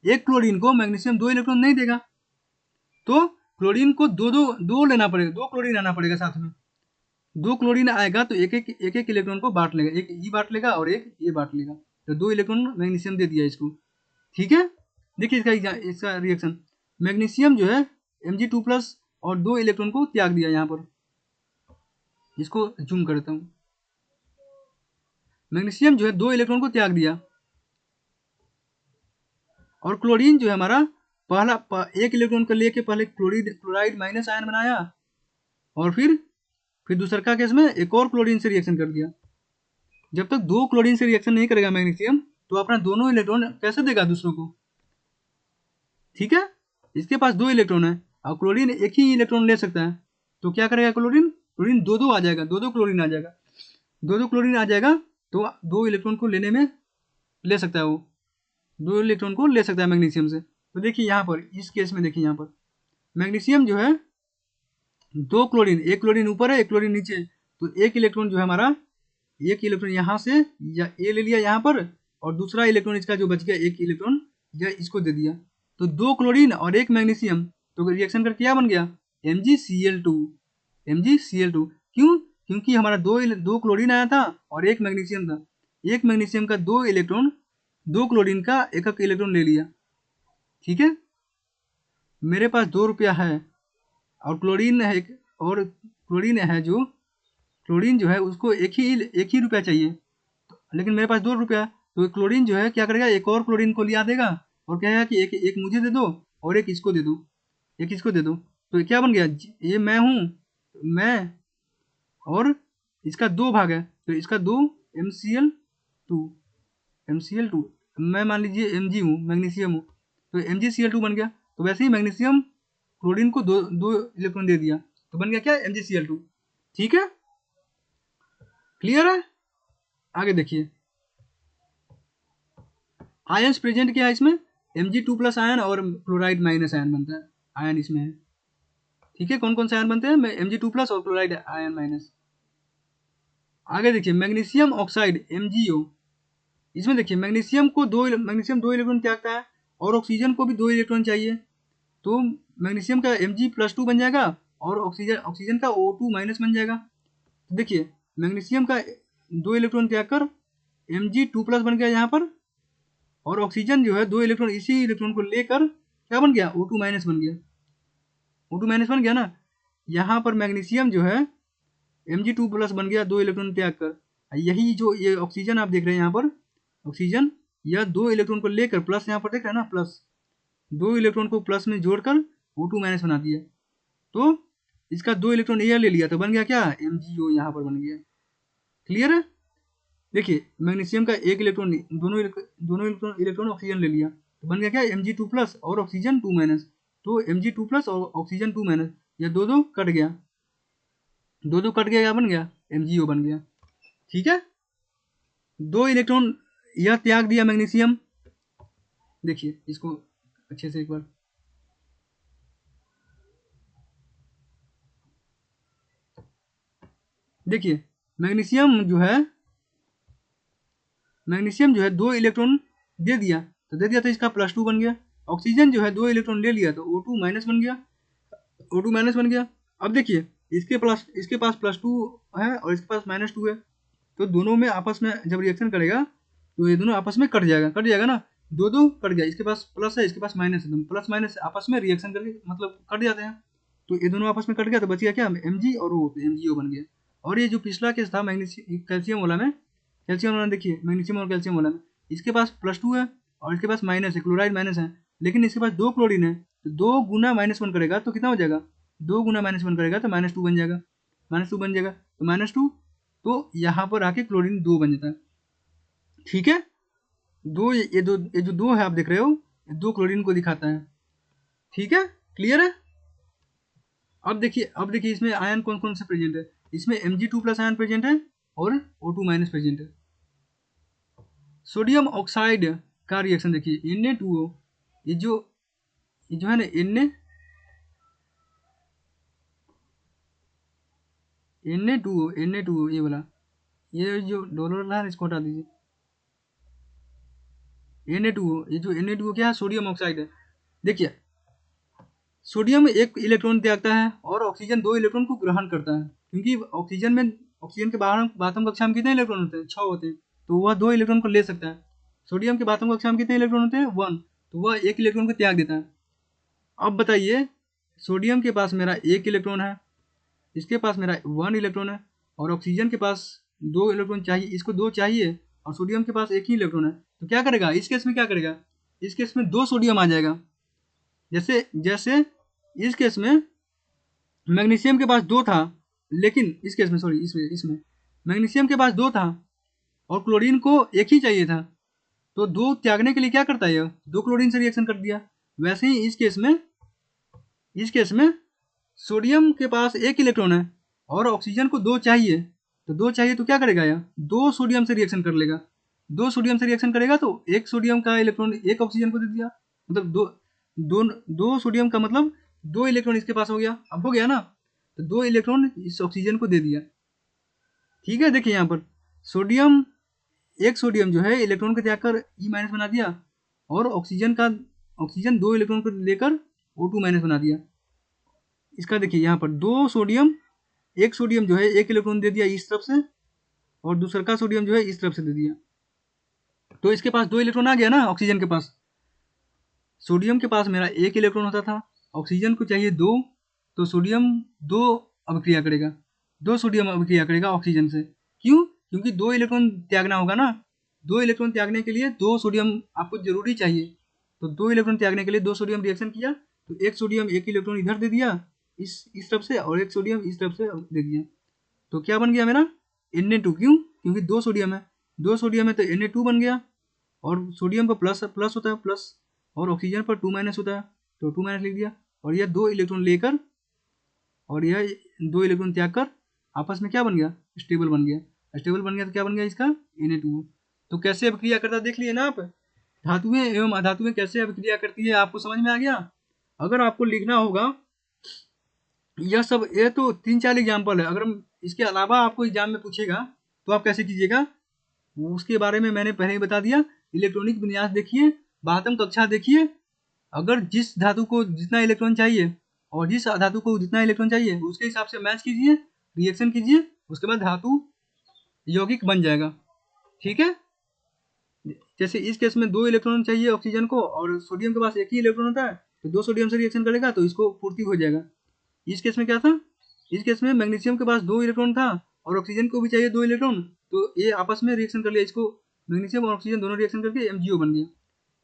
एक क्लोरीन को मैग्नीशियम 2 इलेक्ट्रॉन नहीं देगा, तो क्लोरीन को दो लेना पड़ेगा, 2 क्लोरीन आना पड़ेगा साथ में। 2 क्लोरीन आएगा तो एक एक इलेक्ट्रॉन को बांट लेगा, एक ये बांट लेगा और एक ये बांट लेगा, तो 2 इलेक्ट्रॉन मैग्नीशियम दे दिया इसको। ठीक है, देखिए इसका रिएक्शन, मैग्नीशियम जो है Mg2+ और 2 इलेक्ट्रॉन को त्याग दिया। यहाँ पर इसको जूम करता हूँ, मैग्नीशियम जो है 2 इलेक्ट्रॉन को त्याग दिया, और क्लोरीन जो है हमारा एक इलेक्ट्रॉन को लेके पहले क्लोराइड माइनस आयन बनाया, और फिर दूसरा केस में एक और क्लोरीन से रिएक्शन कर दिया। जब तक 2 क्लोरीन से रिएक्शन नहीं करेगा मैग्नीशियम, तो अपना दोनों इलेक्ट्रॉन कैसे देगा दूसरों को। ठीक है, इसके पास 2 इलेक्ट्रॉन है और क्लोरीन एक ही इलेक्ट्रॉन ले सकता है, तो क्या करेगा क्लोरीन 2 आ जाएगा, 2 क्लोरीन आ जाएगा, 2 क्लोरीन आ जाएगा, तो 2 इलेक्ट्रॉन को लेने में ले सकता है, वो 2 इलेक्ट्रॉन को ले सकता है मैग्नीशियम से। तो देखिए यहाँ पर इस केस में, देखिए यहाँ पर मैग्नीशियम जो है 2 क्लोरीन, एक क्लोरीन ऊपर है एक क्लोरीन नीचे, तो एक इलेक्ट्रॉन जो है हमारा, एक इलेक्ट्रॉन यहाँ से या ए ले लिया यहाँ पर, और दूसरा इलेक्ट्रॉन इसका जो बच गया एक इलेक्ट्रॉन या इसको दे दिया, तो 2 क्लोरीन और एक मैग्नीशियम, तो रिएक्शन कर क्या बन गया, MgCl2। क्यों, क्योंकि हमारा दो क्लोरीन आया था और एक मैग्नीशियम था, एक मैग्नीशियम का 2 इलेक्ट्रॉन 2 क्लोरीन का एक इलेक्ट्रॉन ले लिया। ठीक है, मेरे पास 2 रुपया है और क्लोरीन है, और क्लोरीन जो है उसको एक ही रुपया चाहिए, लेकिन मेरे पास 2 रुपया, तो क्लोरीन जो है क्या करेगा, एक और क्लोरीन को लिया देगा और कहेगा कि एक मुझे दे दो और एक इसको दे दो, तो क्या बन गया, ये मैं हूँ, मैं, और इसका 2 भाग है, तो इसका 2 MCl2, मैं मान लीजिए Mg हूँ, मैग्नीशियम हूँ, तो MgCl2 बन गया। तो वैसे ही मैग्नीशियम क्लोरीन को दो इलेक्ट्रॉन दे दिया, तो बन गया क्या, MgCl2। ठीक है, क्लियर है। आगे देखिए, आयंस प्रेजेंट क्या है इसमें, Mg2+ आयन और क्लोराइड माइनस आयन बनता है, आयन इसमें है। ठीक है, कौन कौन से आयन बनते हैं, Mg2+ और क्लोराइड आयन माइनस। आगे देखिए, मैग्नीशियम ऑक्साइड MgO, इसमें देखिए मैग्नीशियम 2 इलेक्ट्रॉन त्यागता है और ऑक्सीजन को भी 2 इलेक्ट्रॉन चाहिए, तो मैग्नीशियम का Mg+2 बन जाएगा और ऑक्सीजन का O2- बन जाएगा। तो देखिए मैग्नीशियम का 2 इलेक्ट्रॉन त्याग कर Mg2+ बन गया यहाँ पर, और ऑक्सीजन जो है 2 इलेक्ट्रॉन इसी इलेक्ट्रॉन को लेकर क्या बन गया, O2- बन गया। O2- बन गया ना। यहाँ पर मैग्नीशियम जो है Mg2+ बन गया 2 इलेक्ट्रॉन त्याग कर। यही जो ये ऑक्सीजन आप देख रहे हैं यहाँ पर, ऑक्सीजन यह 2 इलेक्ट्रॉन को लेकर प्लस, यहाँ पर देख रहे हैं ना प्लस, 2 इलेक्ट्रॉन को प्लस में जोड़कर O2- बना दिया। तो इसका 2 इलेक्ट्रॉन यह ले लिया तो बन गया क्या, MgO यहाँ पर बन गया। क्लियर है। देखिए मैग्नीशियम का एक इलेक्ट्रॉन, दोनों इलेक्ट्रॉन ऑक्सीजन ले लिया तो बन गया क्या, Mg2+ और ऑक्सीजन 2-। तो Mg2+ और ऑक्सीजन 2-, यह दो कट गया, दो कट गया, क्या बन गया, MgO बन गया। ठीक है, 2 इलेक्ट्रॉन यह त्याग दिया मैग्नीशियम। देखिए इसको अच्छे से एक बार, देखिए मैग्नीशियम जो है 2 इलेक्ट्रॉन दे दिया, तो इसका +2 बन गया। ऑक्सीजन जो है 2 इलेक्ट्रॉन ले लिया तो O2- बन गया, O2- बन गया। अब देखिए इसके पास +2 है और इसके पास -2 है, तो दोनों में आपस में जब रिएक्शन करेगा तो ये दोनों आपस में कट जाएगा ना, दो कट गया, इसके पास प्लस है, इसके पास माइनस है, प्लस माइनस आपस में रिएक्शन करके मतलब कट जाते हैं। तो ये दोनों आपस में कट गया तो बच गया क्या, Mg और O, तो MgO बन गया। और ये जो पिछला केस था मैग्नीशियम कैल्शियम वाला में, देखिए मैग्नीशियम और कैल्शियम वाला में इसके पास +2 है और इसके पास माइनस है, क्लोराइड माइनस है, लेकिन इसके पास 2 क्लोरीन है, तो 2 गुना -1 करेगा तो कितना हो जाएगा, 2 गुना -1 करेगा तो -2 बन जाएगा, -2 बन जाएगा, तो -2, तो यहाँ पर आके क्लोरीन 2 बन जाता है। ठीक है, ये जो 2 है आप देख रहे हो, ये 2 क्लोरीन को दिखाता है। ठीक है, क्लियर है। अब देखिए इसमें आयन कौन कौन से प्रेजेंट है, इसमें Mg2+ आयन प्रेजेंट है और O2- प्रेजेंट है। सोडियम ऑक्साइड का रिएक्शन देखिए, Na2O, ये जो है ना Na2O ये वाला, ये जो डॉलर वाला है इसको हटा दीजिए। Na2O, ये जो Na2O क्या है, सोडियम ऑक्साइड है। देखिए सोडियम एक इलेक्ट्रॉन त्यागता है और ऑक्सीजन 2 इलेक्ट्रॉन को ग्रहण करता है, क्योंकि ऑक्सीजन के बातम कक्षा में कितने इलेक्ट्रॉन होते हैं, 6 होते हैं, तो वह 2 इलेक्ट्रॉन को ले सकता है। सोडियम के बातम कक्षा में कितने इलेक्ट्रॉन होते हैं, 1, तो वह एक इलेक्ट्रॉन को त्याग देता है। अब बताइए सोडियम के पास मेरा एक इलेक्ट्रॉन है, इसके पास मेरा 1 इलेक्ट्रॉन है, और ऑक्सीजन के पास 2 इलेक्ट्रॉन चाहिए, इसको 2 चाहिए, और सोडियम के पास एक ही इलेक्ट्रॉन है, तो क्या करेगा इस केस में, क्या करेगा इस केस में 2 सोडियम आ जाएगा। जैसे जैसे इस केस में मैग्नीशियम के पास 2 था, लेकिन इस केस में सॉरी इसमें मैग्नीशियम के पास 2 था और क्लोरीन को एक ही चाहिए था, तो 2 त्यागने के लिए क्या करता है, यह 2 क्लोरीन से रिएक्शन कर दिया। वैसे ही इस केस में सोडियम के पास एक इलेक्ट्रॉन है और ऑक्सीजन को 2 चाहिए, तो क्या करेगा, यह 2 सोडियम से रिएक्शन कर लेगा। 2 सोडियम से रिएक्शन करेगा तो एक सोडियम का इलेक्ट्रॉन एक ऑक्सीजन को दे दिया, मतलब दो सोडियम का मतलब 2 इलेक्ट्रॉन इसके पास हो गया, अब हो गया ना, तो 2 इलेक्ट्रॉन इस ऑक्सीजन को दे दिया। ठीक है, देखिए यहाँ पर एक सोडियम जो है इलेक्ट्रॉन को त्याग कर E- बना दिया, और ऑक्सीजन 2 इलेक्ट्रॉन को लेकर O2- बना दिया। इसका देखिए यहाँ पर एक सोडियम जो है एक इलेक्ट्रॉन दे दिया इस तरफ से, और दूसरा का सोडियम जो है इस तरफ से दे दिया, तो इसके पास 2 इलेक्ट्रॉन आ गया ना ऑक्सीजन के पास। सोडियम के पास मेरा एक इलेक्ट्रॉन होता था, ऑक्सीजन को चाहिए 2, तो सोडियम 2 अभिक्रिया करेगा, 2 सोडियम अभिक्रिया करेगा ऑक्सीजन से। क्यों, क्योंकि 2 इलेक्ट्रॉन त्यागना होगा ना, 2 इलेक्ट्रॉन त्यागने के लिए 2 सोडियम आपको जरूरी चाहिए, तो 2 इलेक्ट्रॉन त्यागने के लिए 2 सोडियम रिएक्शन किया, तो एक सोडियम एक इलेक्ट्रॉन इधर दे दिया इस तरफ से, और एक सोडियम इस तरफ से दे दिया, तो क्या बन गया मेरा Na2। क्यों, क्योंकि 2 सोडियम है, 2 सोडियम है तो Na2 बन गया, और सोडियम पर प्लस होता है प्लस, और ऑक्सीजन पर 2- होता है, तो 2- लिख दिया, और यह 2 इलेक्ट्रॉन लेकर और यह 2 इलेक्ट्रॉन त्याग कर आपस में क्या बन गया, स्टेबल बन गया। स्टेबल बन गया तो क्या बन गया इसका Na2। तो कैसे अभिक्रिया करता देख लिए ना आप, धातुएं एवं अधातुएं कैसे अभिक्रिया करती है, आपको समझ में आ गया। अगर आपको लिखना होगा यह सब, ये तो 3-4 एग्जाम्पल है, अगर इसके अलावा आपको एग्जाम में पूछेगा तो आप कैसे कीजिएगा, उसके बारे में मैंने पहले ही बता दिया। इलेक्ट्रॉनिक विन्यास देखिए, बातम कक्षा देखिए, अगर जिस धातु को जितना इलेक्ट्रॉन चाहिए और जिस धातु को जितना इलेक्ट्रॉन चाहिए उसके हिसाब से मैच कीजिए, रिएक्शन कीजिए, उसके बाद धातु यौगिक बन जाएगा। ठीक है। जैसे इस केस में 2 इलेक्ट्रॉन चाहिए ऑक्सीजन को और सोडियम के पास एक ही इलेक्ट्रॉन होता है, तो 2 सोडियम से रिएक्शन करेगा तो इसको पूर्ति हो जाएगा। इस केस में क्या था, इस केस में मैग्नीशियम के पास 2 इलेक्ट्रॉन था और ऑक्सीजन को भी चाहिए 2 इलेक्ट्रॉन, तो ये आपस में रिएक्शन कर लिया, इसको मैग्नीशियम और ऑक्सीजन दोनों रिएक्शन करके MgO बन गया।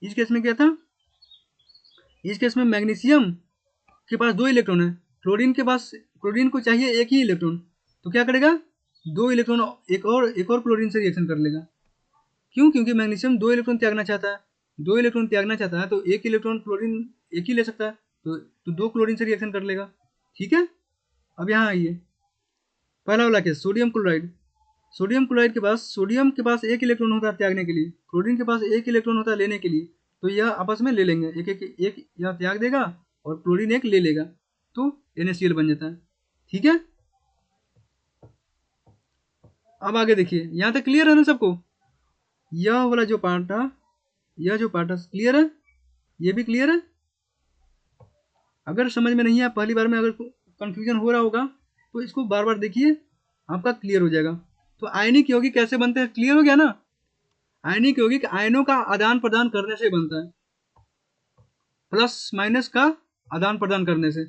इस केस में क्या था, इस केस में मैग्नीशियम के पास 2 इलेक्ट्रॉन है, क्लोरीन को चाहिए एक ही इलेक्ट्रॉन, तो क्या करेगा 2 इलेक्ट्रॉन एक और क्लोरीन से रिएक्शन कर लेगा। क्यों, क्योंकि मैग्नीशियम 2 इलेक्ट्रॉन त्यागना चाहता है, 2 इलेक्ट्रॉन त्यागना चाहता है तो एक इलेक्ट्रॉन क्लोरीन एक ही ले सकता है, तो 2 क्लोरीन से रिएक्शन कर लेगा। ठीक है, अब यहाँ आइए, पहला वाला केस सोडियम क्लोराइड। सोडियम के पास एक इलेक्ट्रॉन होता है त्यागने के लिए, क्लोरीन के पास एक इलेक्ट्रॉन होता है लेने के लिए, तो यह आपस में ले लेंगे, एक यह त्याग देगा और क्लोरीन एक ले लेगा, तो NaCl बन जाता है। ठीक है, अब आगे देखिए, यहाँ तक क्लियर है ना सबको, यह वाला जो पार्ट था, यह जो पार्ट है क्लियर है, ये भी क्लियर है। अगर समझ में नहीं है, पहली बार में अगर कंफ्यूजन हो रहा होगा तो इसको बार बार देखिए, आपका क्लियर हो जाएगा। तो आयनिक यौगिक कैसे बनते हैं, क्लियर हो गया ना। आयनिक यौगिक आयनों का आदान प्रदान करने से बनता है, प्लस माइनस का आदान प्रदान करने से।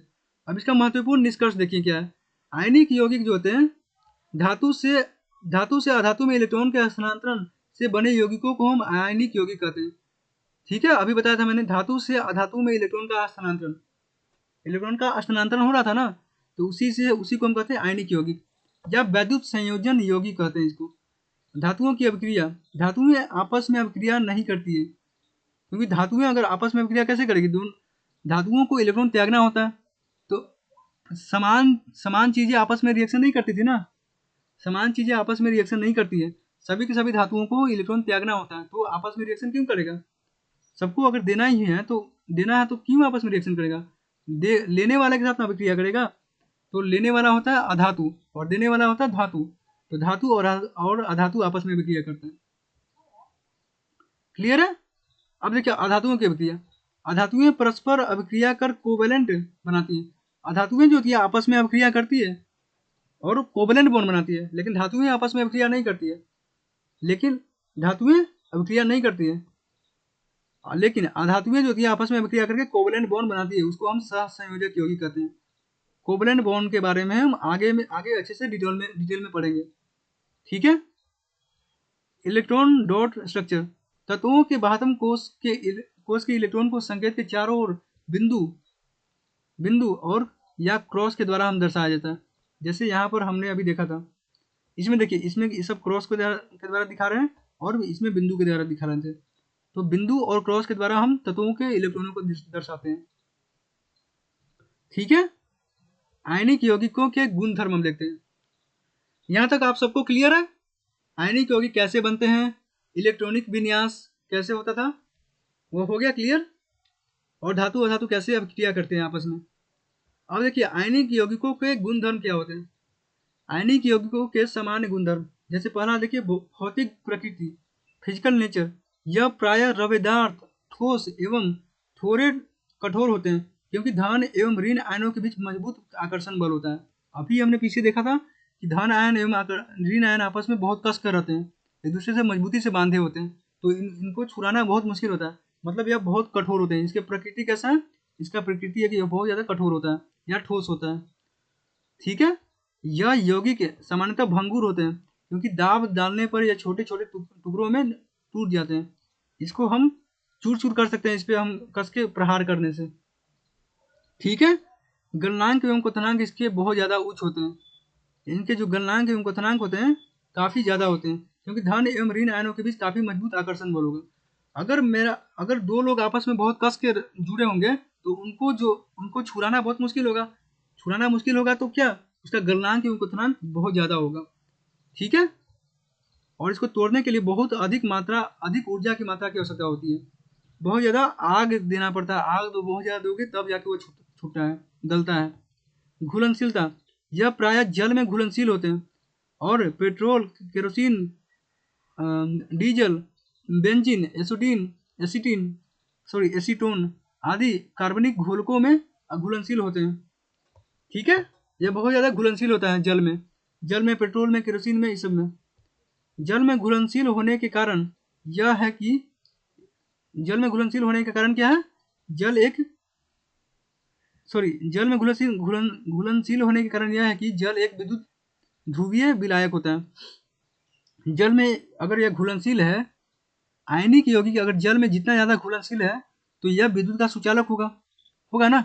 अब इसका महत्वपूर्ण निष्कर्ष देखिए क्या है। आयनिक यौगिक जो होते हैं, धातु से अधातु में इलेक्ट्रॉन के हस्तांतरण से बने यौगिकों को हम आयनिक यौगिक कहते हैं। ठीक है, अभी बताया था मैंने, धातु से अधातु में इलेक्ट्रॉन का हस्तांतरण हो रहा था ना, तो उसी को हम कहते हैं आयनिक यौगिक या वैद्युत संयोजन यौगिक कहते हैं इसको। धातुओं की अभिक्रिया, धातुएं आपस में अभिक्रिया नहीं करती है, क्योंकि धातुएं अगर आपस में अभिक्रिया कैसे करेगी, दोनों धातुओं को इलेक्ट्रॉन त्यागना होता है, तो समान चीजें आपस में रिएक्शन नहीं करती थी ना, समान चीजें आपस में रिएक्शन नहीं करती है, सभी की सभी धातुओं को इलेक्ट्रॉन त्यागना होता है, तो आपस में रिएक्शन क्यों करेगा। सबको अगर देना है तो क्यों आपस में रिएक्शन करेगा, लेने वाले के साथ अभिक्रिया करेगा। तो लेने वाला होता है अधातु और देने वाला होता है धातु, तो धातु और अधातु आपस में अभिक्रिया करते हैं। क्लियर है। अब देखिए अधातुओं की अभिक्रिया, अधातुएं परस्पर अभिक्रिया कर कोवेलेंट बनाती हैं। अधातुएं जो होती है आपस में अभिक्रिया करती है और कोवेलेंट बॉन्ड बनाती है, लेकिन धातुएं आपस में अभिक्रिया नहीं करती है, लेकिन अधातुएं जो होती है आपस में अभिक्रिया करके कोवेलेंट बॉन्ड बनाती है, उसको हम सहसंयोजक यौगिक कहते हैं। कोवेलेंट बॉन्ड के बारे में हम आगे अच्छे से डिटेल में पढ़ेंगे। ठीक है। इलेक्ट्रॉन डॉट स्ट्रक्चर, तत्वों के बाह्यतम कोश के इलेक्ट्रॉन को संकेत के चारों ओर बिंदु और या क्रॉस के द्वारा हम दर्शाया जाता है। जैसे यहाँ पर हमने अभी देखा था, इसमें देखिए, इसमें ये सब क्रॉस के द्वारा दिखा रहे हैं और इसमें बिंदु के द्वारा दिखा रहे थे, तो बिंदु और क्रॉस के द्वारा हम तत्वों के इलेक्ट्रॉनों को दर्शाते हैं। ठीक है। आयनिक यौगिकों के गुण धर्म हम देखते हैं। यहाँ तक आप सबको क्लियर है। आयनिक यौगिक कैसे बनते हैं, इलेक्ट्रॉनिक विन्यास कैसे होता था, वो हो गया क्लियर, और धातु अधातु कैसे अभिक्रिया करते हैं आपस में। अब देखिए आयनिक यौगिकों के गुण धर्म क्या होते हैं। आयनिक यौगिकों के सामान्य गुणधर्म, जैसे पहला देखिए भौतिक प्रकृति, फिजिकल नेचर, यह प्रायः रवेदार, ठोस एवं थोड़े कठोर होते हैं, क्योंकि धन एवं ऋण आयनों के बीच मजबूत आकर्षण बल होता है। अभी हमने पीछे देखा था कि धन आयन एवं ऋण आयन आपस में बहुत कस कर रहते हैं, एक दूसरे से मजबूती से बांधे होते हैं, तो इनको छुड़ाना बहुत मुश्किल होता है, मतलब यह बहुत कठोर होते हैं। इसके प्रकृति कैसा है, इसका प्रकृति है कि यह बहुत ज़्यादा कठोर होता है या ठोस होता है। ठीक है। यह यौगिक सामान्यतः भंगुर होते हैं, क्योंकि दाब डालने पर यह छोटे छोटे टुकड़ों में टूट जाते हैं। इसको हम चूर चूर कर सकते हैं इस पर हम कस के प्रहार करने से। ठीक है। गलनांक एवं क्वथनांक इसके बहुत ज़्यादा उच्च होते हैं, इनके जो गलनांक एवं क्वथनांक होते हैं काफ़ी ज़्यादा होते हैं, क्योंकि धन एवं ऋण आयनों के बीच काफ़ी मजबूत आकर्षण बल होगा। अगर दो लोग आपस में बहुत कस के जुड़े होंगे तो उनको छुड़ाना बहुत मुश्किल होगा, तो क्या उसका गलनांक एवं क्वथनांक बहुत ज़्यादा होगा। ठीक है। और इसको तोड़ने के लिए बहुत अधिक ऊर्जा की मात्रा की आवश्यकता होती है, बहुत ज़्यादा आग देना पड़ता है, आग तो बहुत ज़्यादा दोगे तब जाके वो छूटता है, गलता है। घुलनशीलता, यह प्रायः जल में घुलनशील होते हैं, और petrol, kerosene, diesel, benzene, acetone आदि कार्बनिक घोलकों में घुलनशील होते हैं। ठीक है। यह बहुत ज़्यादा घुलनशील होता है जल में, पेट्रोल में, केरोसिन में, इस सब में। जल में घुलनशील होने के कारण यह है कि जल में घुलनशील होने का कारण क्या है? जल में घुलनशील होने के कारण यह है कि जल एक विद्युत ध्रुवीय विलायक होता है। जल में अगर यह घुलनशील है, आयनिक यौगिक अगर जल में जितना ज़्यादा घुलनशील है तो यह विद्युत का सुचालक होगा ना।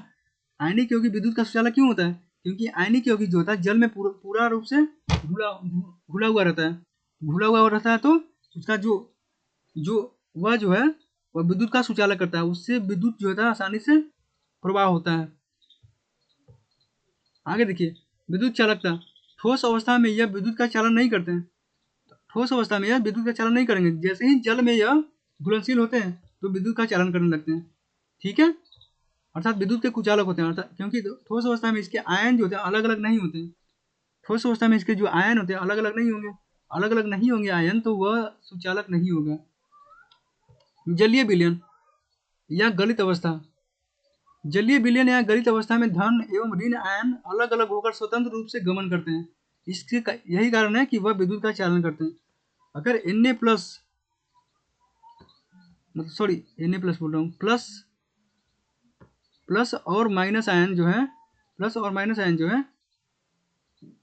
आयनिक यौगिक विद्युत का सुचालक क्यों होता है? क्योंकि आयनिक यौगिक जो होता है जल में पूरा रूप से घुला हुआ रहता है, तो उसका जो है वह विद्युत का सुचालक करता है, उससे विद्युत जो होता है आसानी से प्रवाह होता है। आगे देखिए, विद्युत चालकता। ठोस अवस्था में यह विद्युत का चालन नहीं करते हैं। ठोस अवस्था में यह विद्युत का चालन नहीं करेंगे, जैसे ही जल में यह घुलनशील होते हैं तो विद्युत का चालन करने लगते हैं। ठीक है, अर्थात विद्युत के कुचालक होते हैं। अर्थात क्योंकि ठोस अवस्था में इसके आयन जो होते हैं अलग अलग नहीं होते हैं। ठोस अवस्था में इसके जो आयन होते हैं अलग अलग नहीं होंगे आयन, तो वह सुचालक नहीं होगा। जलीय विलयन या गलित अवस्था। जलीय विलयन या गलित अवस्था में धन एवं ऋण आयन अलग अलग होकर स्वतंत्र रूप से गमन करते हैं। इसके यही कारण है कि वह विद्युत का चालन करते हैं। अगर Na प्लस बोल रहा हूँ, प्लस और माइनस आयन जो है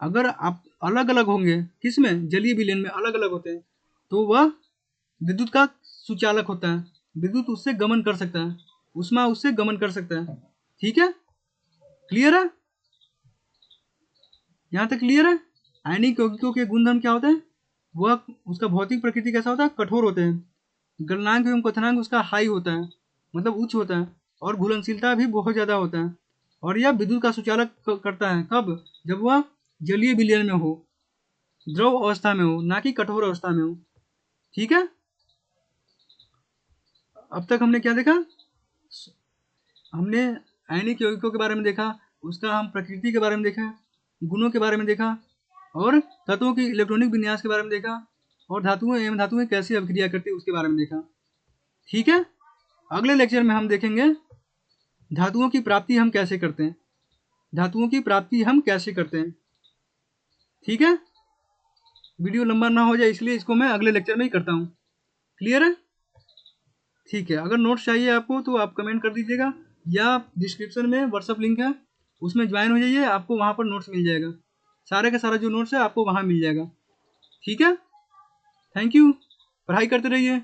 अगर आप अलग अलग होंगे, किसमें? जलीय विलयन में अलग अलग होते हैं, तो वह विद्युत का सुचालक होता है। विद्युत उससे गमन कर सकता है, ऊष्मा उससे गमन कर सकता है। ठीक है, क्लियर है? यहाँ तक क्लियर है? आयनिक यौगिकों के गुणधर्म क्या होते हैं? वह उसका भौतिक प्रकृति कैसा होता है? कठोर होते हैं। गलनांक एवं क्वथनांक उसका हाई होता है, मतलब उच्च होता है, और घुलनशीलता भी बहुत ज़्यादा होता है। और यह विद्युत का सुचालक करता है कब? जब वह जलीय विलयन में हो, द्रव अवस्था में हो, ना कि कठोर अवस्था में हो। ठीक है, अब तक हमने क्या देखा? हमने आयनिक यौगिकों के बारे में देखा, उसका हम प्रकृति के बारे में देखा, गुणों के बारे में देखा, और तत्वों की इलेक्ट्रॉनिक विन्यास के बारे में देखा, और धातुएं कैसे अभिक्रिया करती है उसके बारे में देखा। ठीक है, अगले लेक्चर में हम देखेंगे धातुओं की प्राप्ति हम कैसे करते हैं। ठीक है, वीडियो लंबा ना हो जाए इसलिए इसको मैं अगले लेक्चर में ही करता हूँ। क्लियर है? ठीक है, अगर नोट्स चाहिए आपको तो आप कमेंट कर दीजिएगा, या डिस्क्रिप्शन में व्हाट्सअप लिंक है उसमें ज्वाइन हो जाइए, आपको वहाँ पर नोट्स मिल जाएगा। सारे का सारा जो नोट्स है आपको वहाँ मिल जाएगा। ठीक है, थैंक यू, पढ़ाई करते रहिए।